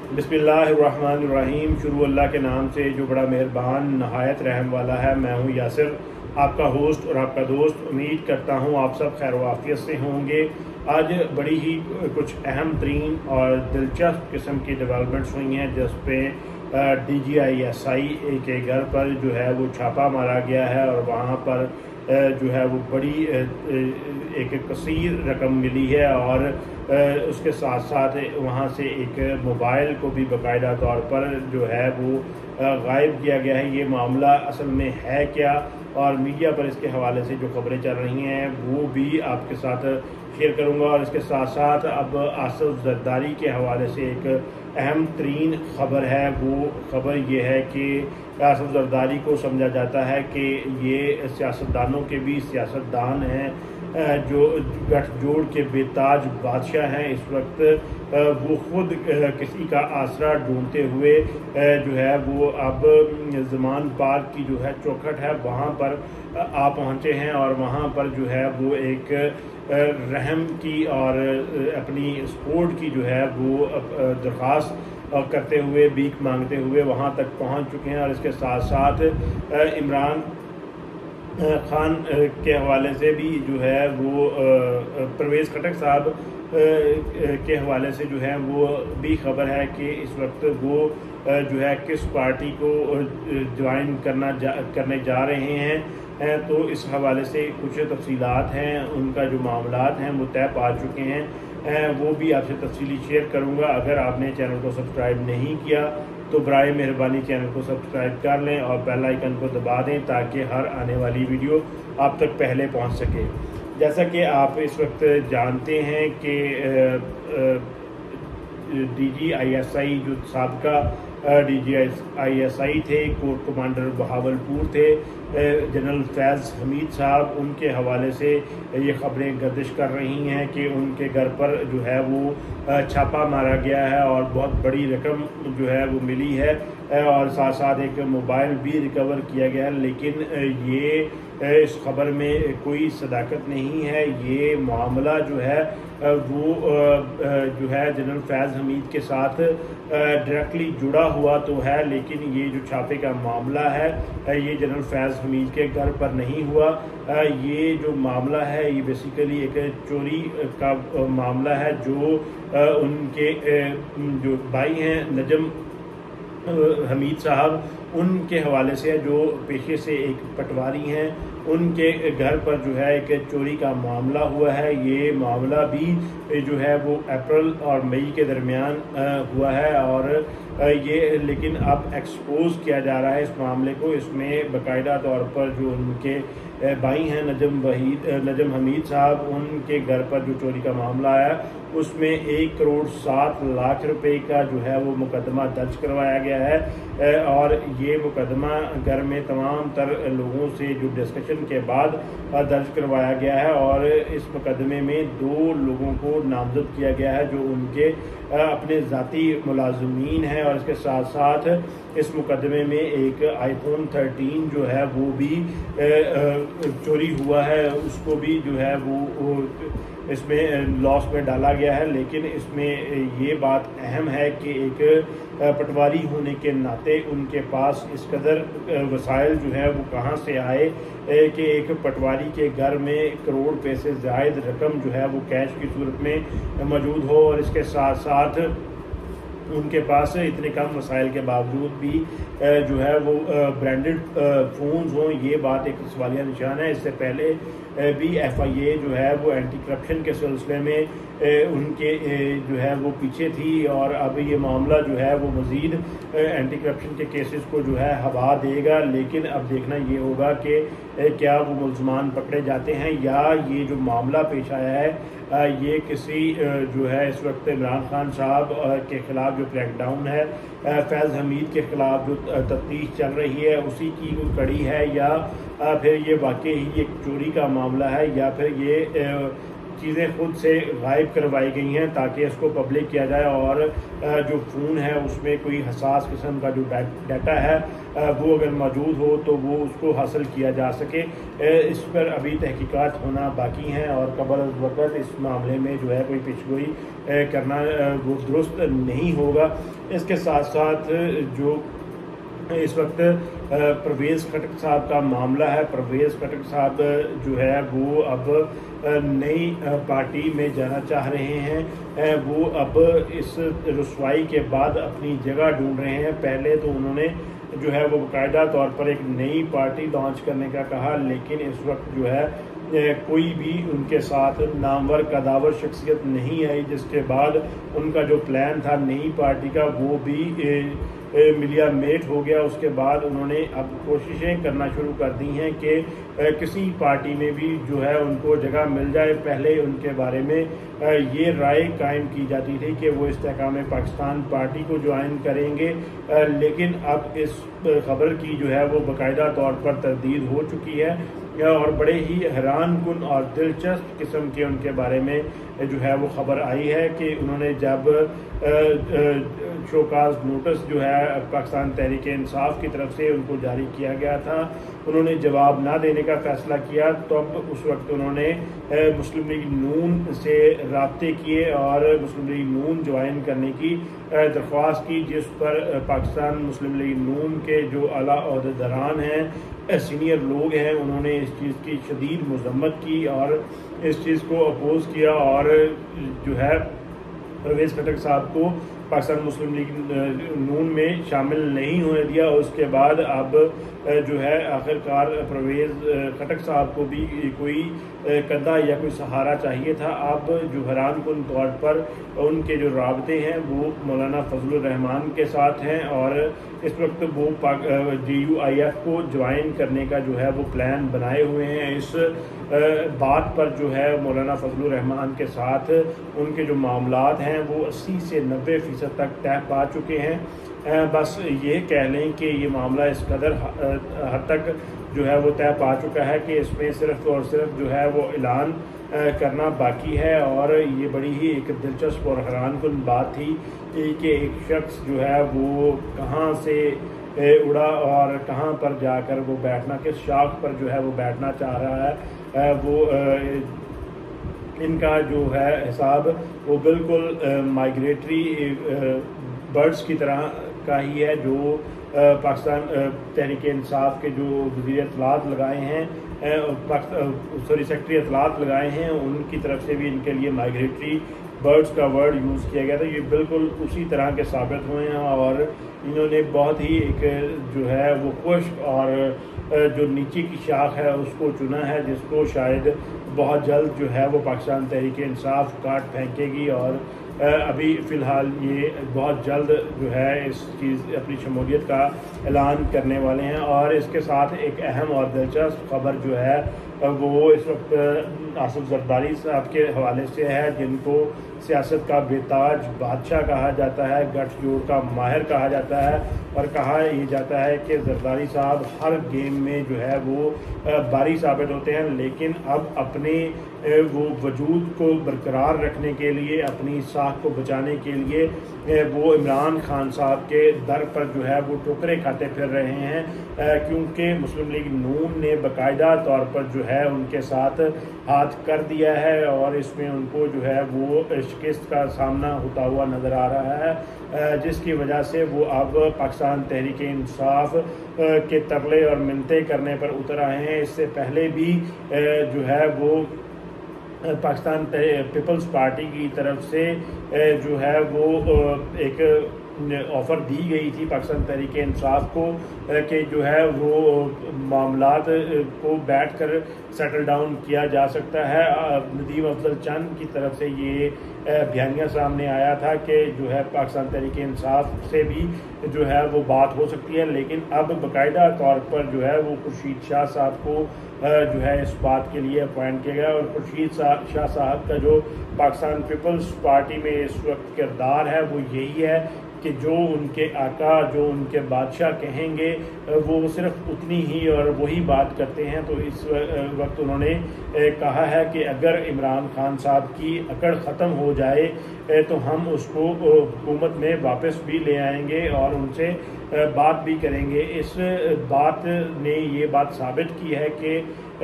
बिस्मिल्लाहिर्रहमानिर्रहीम। शुरू अल्लाह के नाम से जो बड़ा मेहरबान नहायत रहम वाला है। मैं हूँ यासिर, आपका होस्ट और आपका दोस्त। उम्मीद करता हूँ आप सब खैर वाफियत से होंगे। आज बड़ी ही कुछ अहम तरीन और दिलचस्प किस्म की डेवलपमेंट्स हुई हैं, जिस पे DGISI के घर पर जो है वो छापा मारा गया है और वहाँ पर जो है वो बड़ी एक कसीर रकम मिली है और उसके साथ साथ वहाँ से एक मोबाइल को भी बाकायदा तौर पर जो है वो गायब किया गया है। ये मामला असल में है क्या, और मीडिया पर इसके हवाले से जो खबरें चल रही हैं वो भी आपके साथ शेयर करूँगा। और इसके साथ साथ अब आसिफ जरदारी के हवाले से एक अहम तरीन खबर है। वो खबर ये है कि आसिफ जरदारी को समझा जाता है कि ये सियासतदानों के भी सियासतदान हैं, जो गठजोड़ के बेताज बादशाह हैं। इस वक्त वो खुद किसी का आसरा ढूंढते हुए जो है वो अब ज़मान पार्क की जो है चौखट है वहाँ पर आ पहुँचे हैं, और वहाँ पर जो है वो एक रहम की और अपनी सपोर्ट की जो है वो दरख्वास्त करते हुए, भीख मांगते हुए वहाँ तक पहुँच चुके हैं। और इसके साथ साथ इमरान खान के हवाले से भी जो है वो परवेज़ खटक साहब के हवाले से जो है वो भी खबर है कि इस वक्त वो जो है किस पार्टी को ज्वाइन करने जा रहे हैं। तो इस हवाले से कुछ तफसीलात हैं, उनका जो मामलात हैं वो तय पा चुके हैं, वो भी आपसे तफसीली शेयर करूँगा। अगर आपने चैनल को सब्सक्राइब नहीं किया तो बराए मेहरबानी चैनल को सब्सक्राइब कर लें और बेल आइकन को दबा दें ताकि हर आने वाली वीडियो आप तक पहले पहुंच सके। जैसा कि आप इस वक्त जानते हैं कि DGISI जो साबका DGISI थे, कोर कमांडर बहावलपुर थे, जनरल फैज़ हमीद साहब, उनके हवाले से ये खबरें गर्दिश कर रही हैं कि उनके घर पर जो है वो छापा मारा गया है और बहुत बड़ी रकम जो है वो मिली है, और साथ साथ एक मोबाइल भी रिकवर किया गया है। लेकिन ये इस खबर में कोई सदाकत नहीं है। ये मामला जो है वो जो है जनरल फैज़ हमीद के साथ डायरेक्टली जुड़ा हुआ तो है, लेकिन ये जो छापे का मामला है ये जनरल फैज़ हमीद के घर पर नहीं हुआ। ये जो मामला है ये बेसिकली एक चोरी का मामला है, जो उनके जो भाई हैं नजम हमीद साहब, उनके हवाले से, जो पेशे से एक पटवारी हैं, उनके घर पर जो है एक चोरी का मामला हुआ है। ये मामला भी जो है वो अप्रैल और मई के दरमियान हुआ है, और ये लेकिन अब एक्सपोज किया जा रहा है इस मामले को। इसमें बाकायदा तौर पर जो उनके भाई हैं नजम हमीद साहब, उनके घर पर जो चोरी का मामला आया उसमें 1,07,00,000 रुपए का जो है वो मुकदमा दर्ज करवाया गया है, और ये मुकदमा घर में तमाम तर लोगों से जो डिस्कशन के बाद दर्ज करवाया गया है। और इस मुकदमे में 2 लोगों को नामजद किया गया है जो उनके अपने ज़ाती मुलाजमीन हैं, और इसके साथ साथ इस मुकदमे में एक iPhone 13 जो है वो भी चोरी हुआ है, उसको भी जो है वो इसमें लॉस में डाला गया है। लेकिन इसमें ये बात अहम है कि एक पटवारी होने के नाते उनके पास इस कदर वसाइल जो है वो कहाँ से आए कि एक पटवारी के घर में करोड़ रुपए से ज़ायद रकम जो है वो कैश की सूरत में मौजूद हो, और इसके साथ साथ उनके पास इतने कम वसाइल के बावजूद भी जो है वो ब्रांडेड फ़ोन्स हों। ये बात एक सवालिया निशान है। इससे पहले भी FIA जो है वो एंटी करप्शन के सिलसिले में उनके जो है वो पीछे थी, और अब ये मामला जो है वो मज़ीद एंटी करप्शन के केसेस को जो है हवा देगा। लेकिन अब देखना ये होगा कि क्या वो मुलजमान पकड़े जाते हैं, या ये जो मामला पेश आया है ये किसी जो है इस वक्त इमरान खान साहब के ख़िलाफ़ जो क्रैकडाउन है, फैज़ हमीद के ख़िलाफ़ जो तफ्तीश चल रही है उसी की कोई कड़ी है, या फिर ये वाकई ही एक चोरी का मामला है, या फिर ये चीज़ें खुद से गायब करवाई गई हैं ताकि इसको पब्लिक किया जाए और जो फ़ोन है उसमें कोई हसास किस्म का जो डाटा है वो अगर मौजूद हो तो वो उसको हासिल किया जा सके। इस पर अभी तहकीकात होना बाकी हैं और कबल वक़्त इस मामले में जो है कोई पेशगोई करना वो दुरुस्त नहीं होगा। इसके साथ साथ जो इस वक्त परवेज़ खटक साहब का मामला है, परवेज़ खटक साहब जो है वो अब नई पार्टी में जाना चाह रहे हैं। वो अब इस रुसवाई के बाद अपनी जगह ढूंढ रहे हैं। पहले तो उन्होंने जो है वो बाकायदा तौर पर एक नई पार्टी लॉन्च करने का कहा, लेकिन इस वक्त जो है कोई भी उनके साथ नामवर कदावर शख्सियत नहीं आई, जिसके बाद उनका जो प्लान था नई पार्टी का वो भी मिलिया मेट हो गया। उसके बाद उन्होंने अब कोशिशें करना शुरू कर दी हैं कि किसी पार्टी में भी जो है उनको जगह मिल जाए। पहले उनके बारे में ये राय कायम की जाती थी कि वो इस्तेहकाम पाकिस्तान पार्टी को ज्वाइन करेंगे, लेकिन अब इस खबर की जो है वो बाकायदा तौर पर तरदीद हो चुकी है और बड़े ही हैरान कुन और दिलचस्प किस्म के उनके बारे में जो है वो खबर आई है कि उन्होंने जब शोकाज नोटिस जो है पाकिस्तान तहरीक इंसाफ की तरफ से उनको जारी किया गया था, उन्होंने जवाब ना देने का फ़ैसला किया। तो अब उस वक्त उन्होंने मुस्लिम लीग नून से रब्ते किए और मुस्लिम लीग नून ज्वाइन करने की दरख्वास्त की, जिस पर पाकिस्तान मुस्लिम लीग नून के जो आला ओहदेदारान हैं, सीनियर लोग हैं, उन्होंने इस चीज़ की शदीद मज़म्मत की और इस चीज़ को अपोज़ किया और जो है परवेज़ खटक साहब को पाकिस्तान मुस्लिम लीग नून में शामिल नहीं होने दिया। उसके बाद अब जो है आखिरकार परवेज़ खटक साहब को भी कोई कंधा या कोई सहारा चाहिए था। अब जो हैरान कुन तौर पर उनके जो राबते हैं वो मौलाना फजलुर रहमान के साथ हैं और इस वक्त वो JUIF को ज्वाइन करने का जो है वो प्लान बनाए हुए हैं। इस बात पर जो है मौलाना फजलुर रहमान के साथ उनके जो मामलात हैं वो 80 से 90% तक तय पा चुके हैं। बस ये कह लें कि ये मामला इस कदर हद तक जो है वो तय पा चुका है कि इसमें सिर्फ और सिर्फ जो है वो ऐलान करना बाकी है। और ये बड़ी ही एक दिलचस्प और हैरान कुन बात थी कि एक शख्स जो है वो कहाँ से उड़ा और कहाँ पर जाकर वो बैठना, किस शाख पर जो है वो बैठना चाह रहा है। वो इनका जो है हिसाब वो बिल्कुल माइग्रेटरी बर्ड्स की तरह का ही है, जो पाकिस्तान तहरीक इंसाफ के जो वज़ीर इत्तलात लगाए हैं सेक्रेटरी इत्तलात लगाए हैं, उनकी तरफ से भी इनके लिए माइग्रेटरी बर्ड्स का वर्ड यूज़ किया गया था। ये बिल्कुल उसी तरह के साबित हुए हैं और इन्होंने बहुत ही एक जो है वो खुश्क और जो नीचे की शाख है उसको चुना है, जिसको शायद बहुत जल्द जो है वो पाकिस्तान तहरीक इंसाफ काट फेंकेगी और अभी फ़िलहाल ये बहुत जल्द जो है इस चीज़ अपनी शमूलियत का ऐलान करने वाले हैं। और इसके साथ एक अहम और दिलचस्प खबर जो है वो इस वक्त आसिफ जरदारी साहब के हवाले से है, जिनको सियासत का बेताज बादशाह कहा जाता है, गठजोड़ का माहिर कहा जाता है और कहा ये जाता है कि जरदारी साहब हर गेम में जो है वो भारी साबित होते हैं, लेकिन अब अपने वो वजूद को बरकरार रखने के लिए, अपनी साख को बचाने के लिए वो इमरान खान साहब के दर पर जो है वो ठोकरें खाते फिर रहे हैं, क्योंकि मुस्लिम लीग नून ने बाकायदा तौर पर जो है उनके साथ हाथ कर दिया है और इसमें उनको जो है वो शिकस्त का सामना होता हुआ नज़र आ रहा है, जिसकी वजह से वो अब पाकिस्तान तहरीक इंसाफ के तरले और मिन्नतें करने पर उतर आए हैं। इससे पहले भी जो है वो पाकिस्तान पीपल्स पार्टी की तरफ से जो है वो एक ऑफ़र दी गई थी पाकिस्तान तहरीक इंसाफ को कि जो है वो मामलात को बैठकर सेटल डाउन किया जा सकता है। नदीम अफजल चंद की तरफ से ये बयानिया सामने आया था कि जो है पाकिस्तान तहरीक इंसाफ से भी जो है वो बात हो सकती है, लेकिन अब बाकायदा तौर पर जो है वो खुर्शीद शाह साहब को जो है इस बात के लिए अपॉइंट किया गया और खुर्शीद शाह साहब का जो पाकिस्तान पीपल्स पार्टी में इस वक्त किरदार है वो यही है कि जो उनके आका, जो उनके बादशाह कहेंगे वो सिर्फ उतनी ही और वही बात करते हैं। तो इस वक्त उन्होंने कहा है कि अगर इमरान खान साहब की अकड़ ख़त्म हो जाए तो हम उसको हुकूमत में वापस भी ले आएंगे और उनसे बात भी करेंगे। इस बात ने ये बात साबित की है कि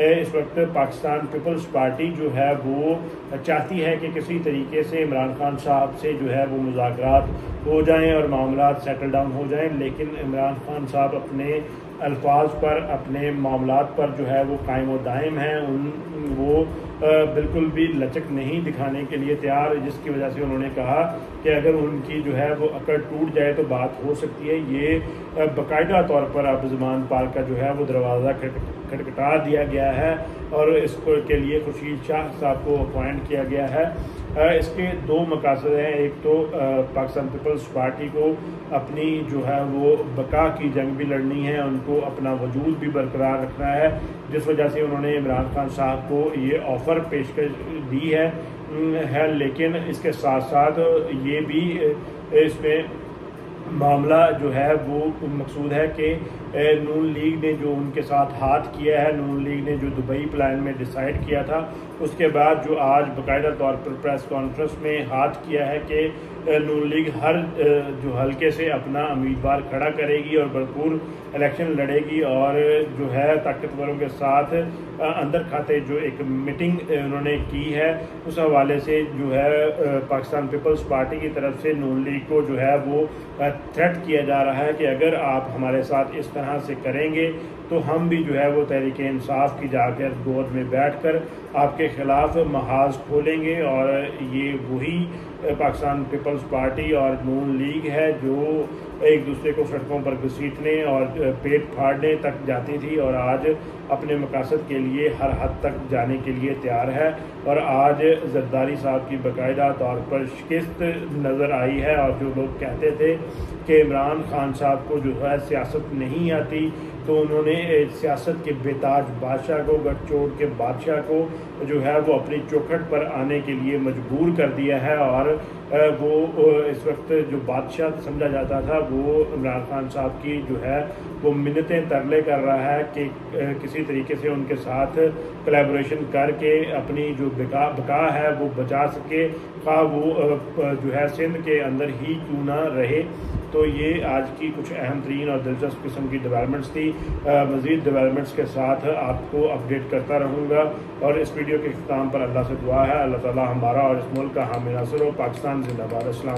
इस वक्त पाकिस्तान पीपल्स पार्टी जो है वो चाहती है कि किसी तरीके से इमरान खान साहब से जो है वो मुज़ाकरात हो जाएं और मामलात सेटल डाउन हो जाएं, लेकिन इमरान खान साहब अपने अल्फाज पर, अपने मामलात पर जो है वो कायम व दायम हैं। वो बिल्कुल भी लचक नहीं दिखाने के लिए तैयार, जिसकी वजह से उन्होंने कहा कि अगर उनकी जो है वो अकड़ टूट जाए तो बात हो सकती है। ये बाकायदा तौर पर अब ज़मान पार्क का जो है वो दरवाज़ा खटखटा दिया गया है और इसको के लिए खुर्शीद शाह साहब को अपॉइंट किया गया है। इसके दो मकासद हैं। एक तो पाकिस्तान पीपल्स पार्टी को अपनी जो है वो बका की जंग भी लड़नी है, उनको अपना वजूद भी बरकरार रखना है, जिस वजह से उन्होंने इमरान खान साहब को ये ऑफ़र पेशकश दी है। लेकिन इसके साथ साथ ये भी इसमें मामला जो है वो मकसूद है कि नून लीग ने जो उनके साथ हाथ किया है, नून लीग ने जो दुबई प्लान में डिसाइड किया था, उसके बाद जो आज बाकायदा तौर पर प्रेस कॉन्फ्रेंस में हाथ किया है कि नून लीग हर जो हल्के से अपना उम्मीदवार खड़ा करेगी और भरपूर इलेक्शन लड़ेगी और जो है ताकतवरों के साथ अंदर खाते जो एक मीटिंग उन्होंने की है उस हवाले से जो है पाकिस्तान पीपल्स पार्टी की तरफ से नून लीग को जो है वो थ्रेट किया जा रहा है कि अगर आप हमारे साथ इस तरह से करेंगे तो हम भी जो है वो तहरीक इंसाफ की जाकर गोद में बैठकर आपके खिलाफ महाज खोलेंगे। और ये वही पाकिस्तान पीपल्स पार्टी और नून लीग है जो एक दूसरे को सड़कों पर घसीटने और पेट फाड़ने तक जाती थी और आज अपने मकासद के लिए हर हद तक जाने के लिए तैयार है। और आज जरदारी साहब की बाकायदा तौर पर शिकस्त नज़र आई है। और जो लोग कहते थे कि इमरान खान साहब को जो है सियासत नहीं आती, तो उन्होंने सियासत के बेताज बादशाह को, गठजोड़ के बादशाह को जो है वो अपनी चौखट पर आने के लिए मजबूर कर दिया है। और वो इस वक्त जो बादशाह समझा जाता था वो इमरान खान साहब की जो है वो मिन्नतें तरले कर रहा है कि किसी तरीके से उनके साथ कोलैबोरेशन करके अपनी जो बका है वो बचा सके, खा वो जो है सिंध के अंदर ही क्यों ना रहे। तो ये आज की कुछ अहम तरीन और दिलचस्प किस्म की डेवलपमेंट्स थी। मज़ीद डेवलपमेंट्स के साथ आपको अपडेट करता रहूँगा। और इस वीडियो के इख्तिताम पर अल्लाह से दुआ है, अल्लाह ताला हमारा और इस मुल्क का हामी नासिर हो। पाकिस्तान जिंदाबाद। अस्सलाम।